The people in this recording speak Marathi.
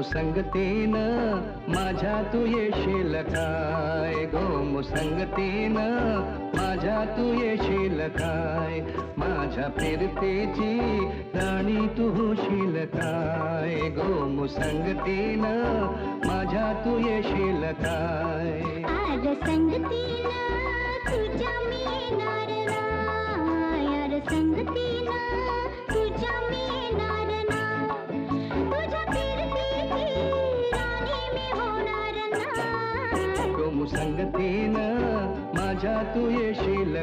गोमुसंगतीनं माझ्या तू येशील काय, गोमुसंगतीनं माझ्या तू येशील काय, माझ्या फिरतेची राणी तू होशील काय, गोमुसंगतीनं माझ्या तू येशील काय. आर संगतीनं तुझ्या मी येणार ना, यार संगतीनं तुझ्या मी येणार ना, तुझ्या फिरतीची राणी मी होणार ना. गोमुसंगतीनं माझ्या तू येशील